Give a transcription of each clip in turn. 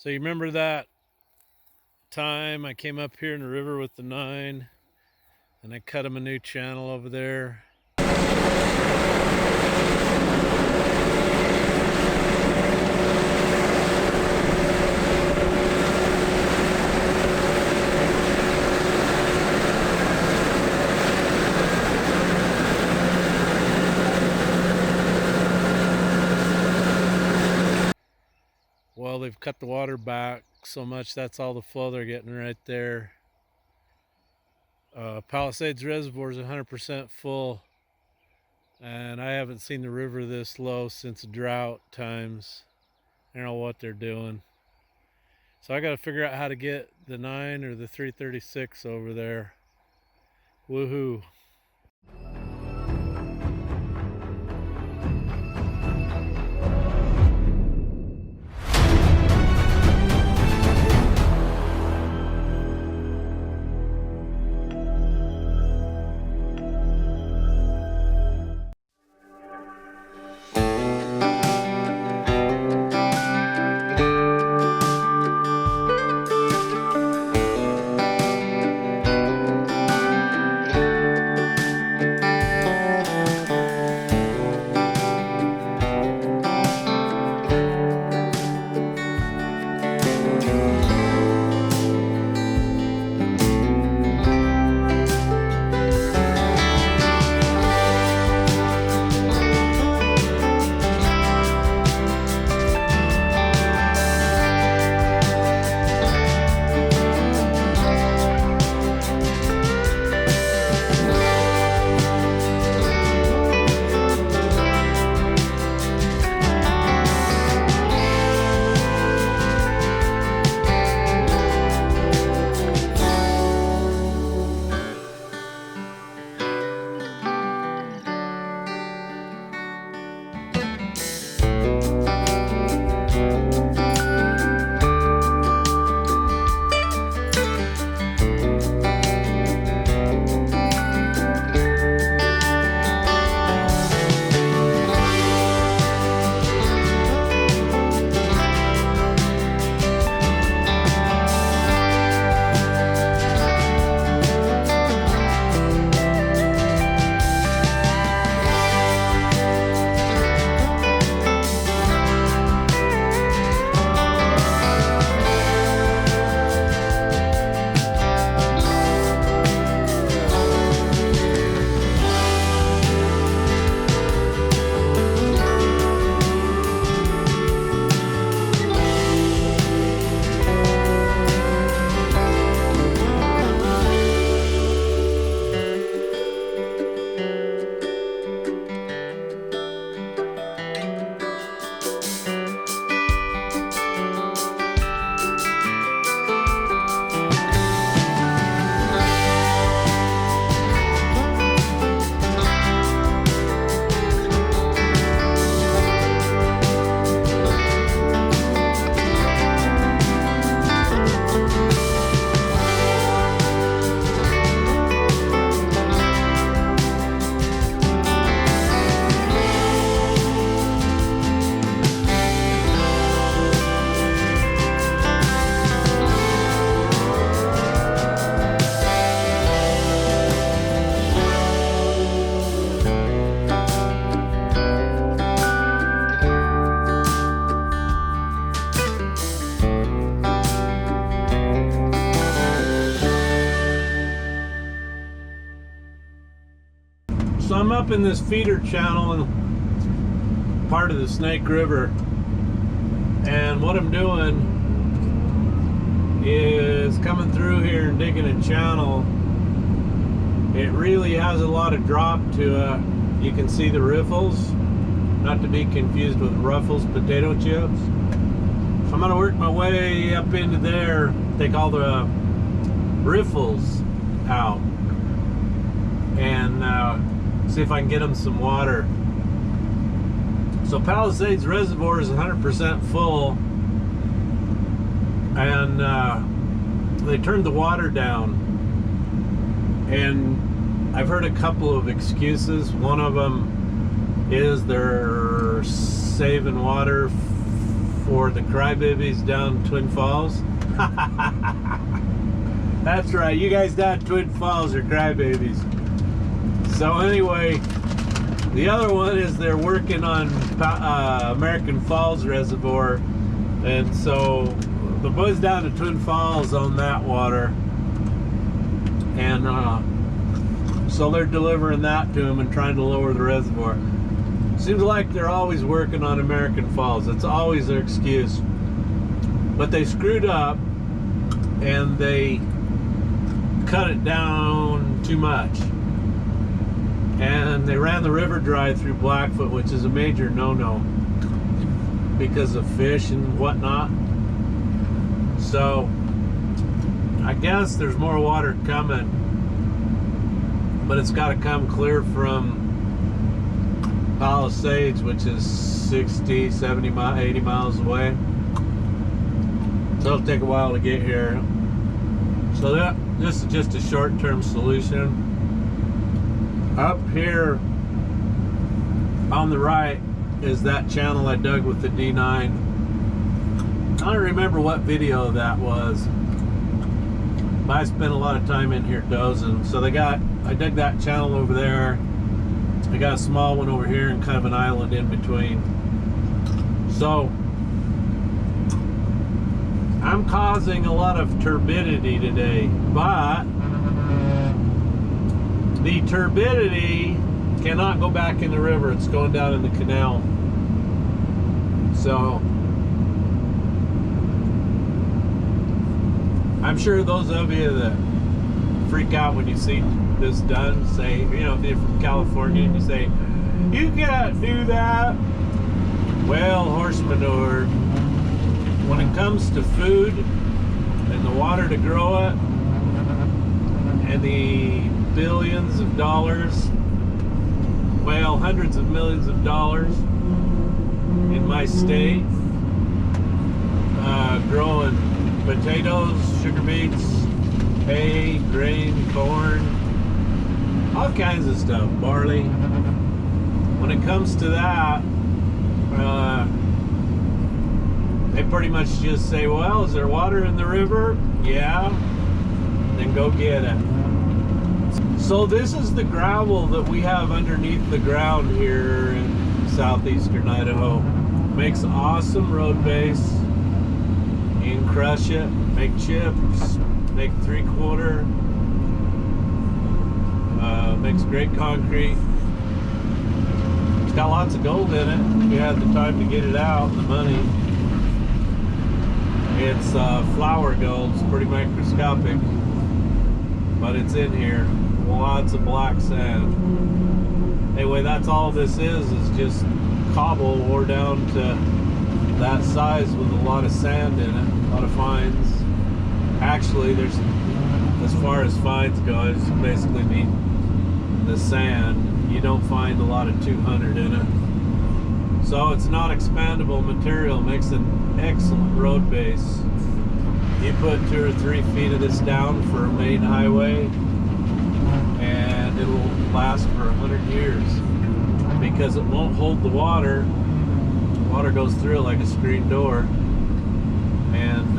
So you remember that time I came up here in the river with the 9 and I cut him a new channel over there? Well, they've cut the water back so much, that's all the flow they're getting right there. Palisades Reservoir is 100% full, and I haven't seen the river this low since drought times. I don't know what they're doing. So I got to figure out how to get the 9 or the 336 over there. Woohoo. So I'm up in this feeder channel in part of the Snake River, and what I'm doing is coming through here and digging a channel. It really has a lot of drop to it. You can see the riffles, not to be confused with Ruffles potato chips. So I'm going to work my way up into there, take all the riffles out, and see if I can get them some water. So Palisades Reservoir is 100% full, and they turned the water down. And I've heard a couple of excuses. One of them is they're saving water for the crybabies down Twin Falls. That's right, you guys down Twin Falls are crybabies. So anyway, the other one is they're working on American Falls Reservoir, and so the boys down to Twin Falls on that water, and so they're delivering that to them and trying to lower the reservoir. Seems like they're always working on American Falls. It's always their excuse. But they screwed up and they cut it down too much. And they ran the river dry through Blackfoot, which is a major no-no because of fish and whatnot. So I guess there's more water coming, but it's got to come clear from Palisades, which is 60, 70, 80 miles away. So it'll take a while to get here. So this is just a short-term solution. Up here on the right is that channel I dug with the D9. I don't remember what video that was, but I spent a lot of time in here dozing. So I dug that channel over there. I got a small one over here and kind of an island in between. So I'm causing a lot of turbidity today, but the turbidity cannot go back in the river. It's going down in the canal. So I'm sure those of you that freak out when you see this done say, you know, if you're from California and you say, you can't do that. Well, horse manure, when it comes to food and the water to grow it and the billions of dollars, well, hundreds of millions of dollars in my state, growing potatoes, sugar beets, hay, grain, corn, all kinds of stuff, barley. When it comes to that, they pretty much just say, well, is there water in the river? Yeah, then go get it. So this is the gravel that we have underneath the ground here in southeastern Idaho. Makes awesome road base. You can crush it, make chips, make 3/4. Makes great concrete. It's got lots of gold in it if you had the time to get it out, the money. It's flour gold. It's pretty microscopic, but it's in here. Lots of black sand. Anyway, that's all this is just cobble wore down to that size with a lot of sand in it, a lot of fines. Actually, there's, as far as fines go, I just basically mean the sand. You don't find a lot of 200 in it. So it's not expandable material, makes an excellent road base. You put 2 or 3 feet of this down for a main highway and it'll last for 100 years because it won't hold the water. Water goes through it like a screen door, and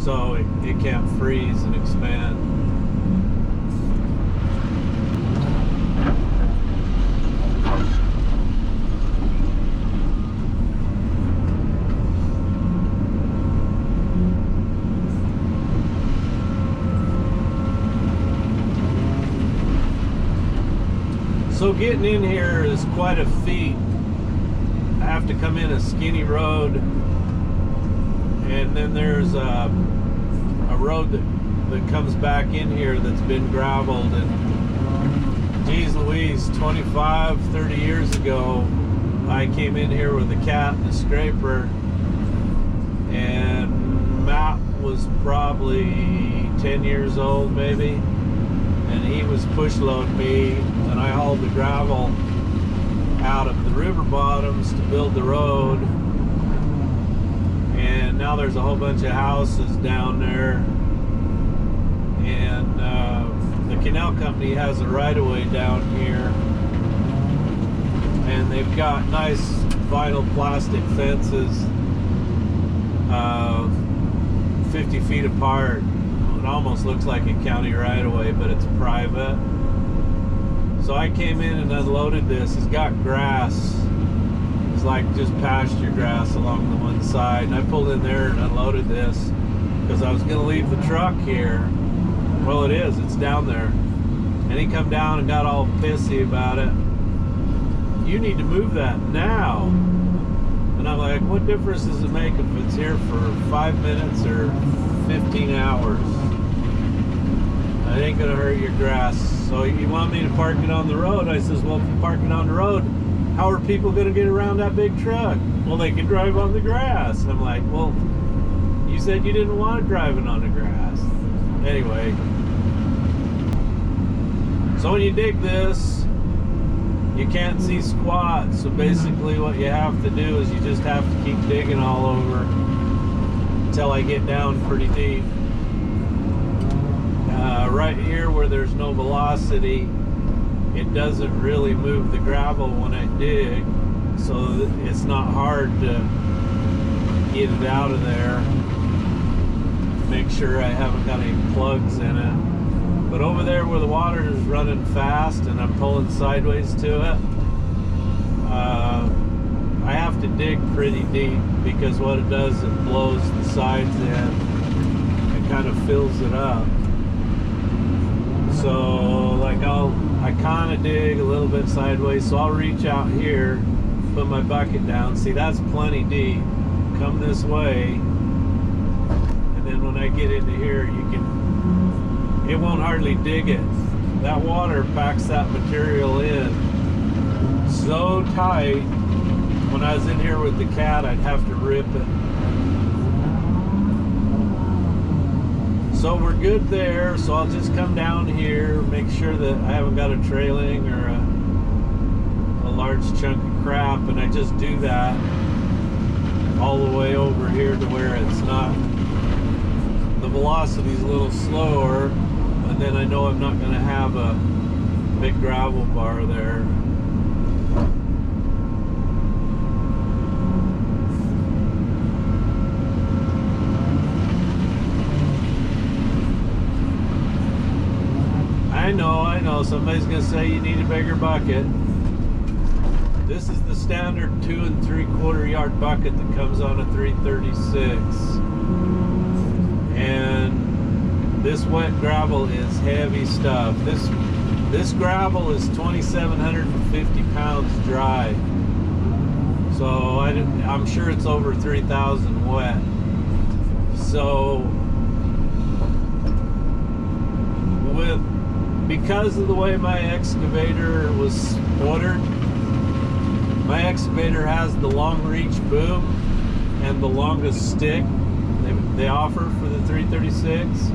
so it can't freeze and expand. So getting in here is quite a feat. I have to come in a skinny road, and then there's a road that comes back in here that's been graveled. And geez Louise, 25, 30 years ago, I came in here with a cat and a scraper, and Matt was probably 10 years old maybe, and he was push loading me, and I hauled the gravel out of the river bottoms to build the road. And now there's a whole bunch of houses down there, and the canal company has a right-of-way down here, and they've got nice vinyl plastic fences 50 feet apart. It almost looks like a county right of way, but it's private. So I came in and unloaded this. It's got grass. It's like just pasture grass along the one side. And I pulled in there and unloaded this because I was going to leave the truck here. Well, it is. It's down there. And he come down and got all pissy about it. You need to move that now. And I'm like, what difference does it make if it's here for 5 minutes or 15 hours? It ain't gonna hurt your grass. So you want me to park it on the road? I says, well, if you park it on the road, how are people gonna get around that big truck? Well, they can drive on the grass. I'm like, well, you said you didn't want it driving on the grass. Anyway, so when you dig this, you can't see squat. So basically what you have to do is you just have to keep digging all over until I get down pretty deep. Right here where there's no velocity, it doesn't really move the gravel when I dig, so it's not hard to get it out of there. Make sure I haven't got any plugs in it. But over there where the water is running fast and I'm pulling sideways to it, I have to dig pretty deep because what it does, it blows the sides in and kind of fills it up. So like I kind of dig a little bit sideways, so I'll reach out here, put my bucket down. See, that's plenty deep. Come this way, and then when I get into here, it won't hardly dig it. That water packs that material in so tight. When I was in here with the cat, I'd have to rip it. So we're good there, so I'll just come down here, make sure that I haven't got a trailing or a large chunk of crap, and I just do that all the way over here to where it's not, the velocity's a little slower, and then I know I'm not going to have a big gravel bar there. I know, somebody's gonna say you need a bigger bucket. This is the standard 2 3/4 yard bucket that comes on a 336. And this wet gravel is heavy stuff. This gravel is 2,750 pounds dry. So I'm sure it's over 3,000 wet. So because of the way my excavator was ordered, my excavator has the long reach boom and the longest stick they offer for the 336,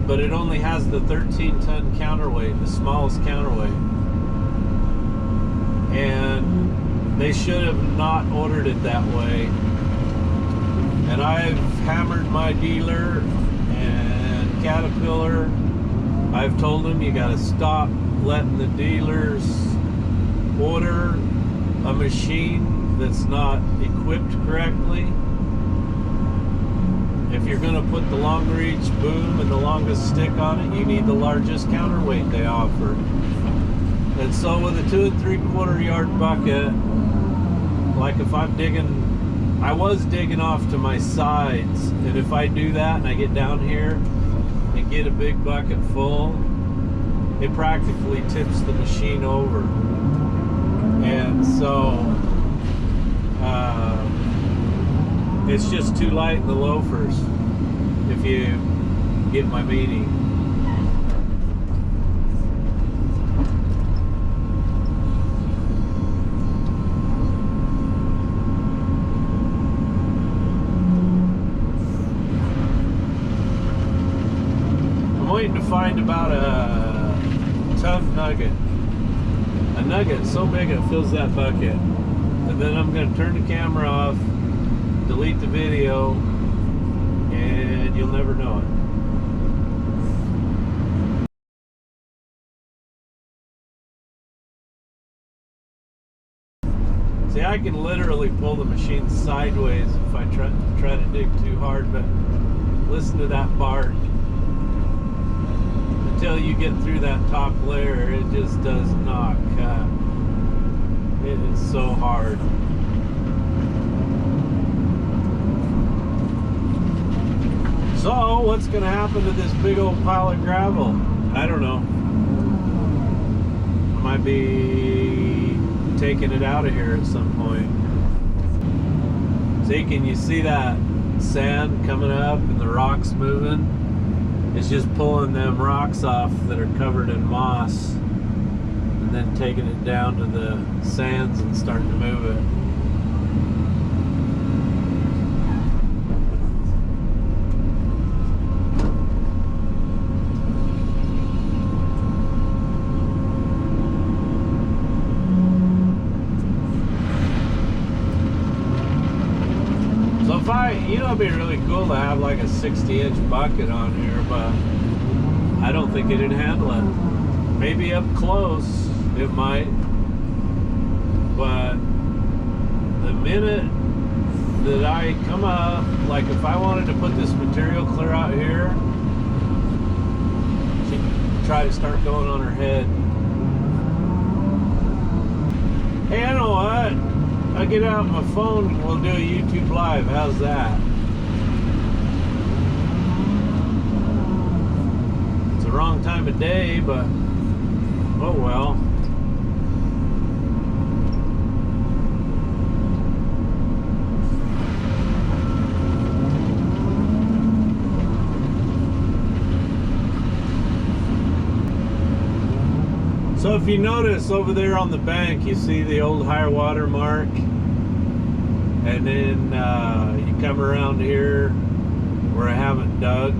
but it only has the 13-ton counterweight, the smallest counterweight. And they should have not ordered it that way. And I've hammered my dealer and Caterpillar. I've told them you gotta stop letting the dealers order a machine that's not equipped correctly. If you're gonna put the long reach boom and the longest stick on it, you need the largest counterweight they offer. And so with a 2 3/4 yard bucket, like if I'm digging, I was digging off to my sides, and if I do that and I get down here and get a big bucket full, it practically tips the machine over. And so it's just too light in the loafers, if you get my meaning. Waiting to find about a ton nugget. A nugget so big it fills that bucket. And then I'm going to turn the camera off, delete the video, and you'll never know it. See, I can literally pull the machine sideways if I try to dig too hard, but listen to that bark. Until you get through that top layer, it just does not cut. It is so hard. So, what's going to happen to this big old pile of gravel? I don't know. I might be taking it out of here at some point. See, can you see that sand coming up and the rocks moving? It's just pulling them rocks off that are covered in moss and then taking it down to the sands and starting to move it. You know, it'd be really cool to have like a 60-inch bucket on here, but I don't think it'd handle it. Maybe up close it might, but the minute that I come up, like if I wanted to put this material clear out here, she'd try to start going on her head. Hey, I know what? I'll get out my phone and we'll do a YouTube live. How's that? It's the wrong time of day, but oh well. So if you notice over there on the bank, you see the old high water mark, and then you come around here where I haven't dug.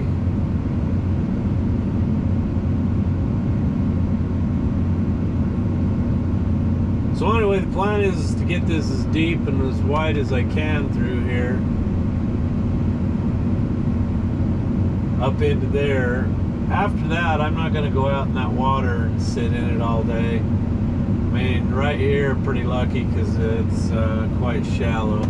So anyway, the plan is to get this as deep and as wide as I can through here, up into there. After that, I'm not going to go out in that water and sit in it all day. I mean, right here, pretty lucky because it's quite shallow.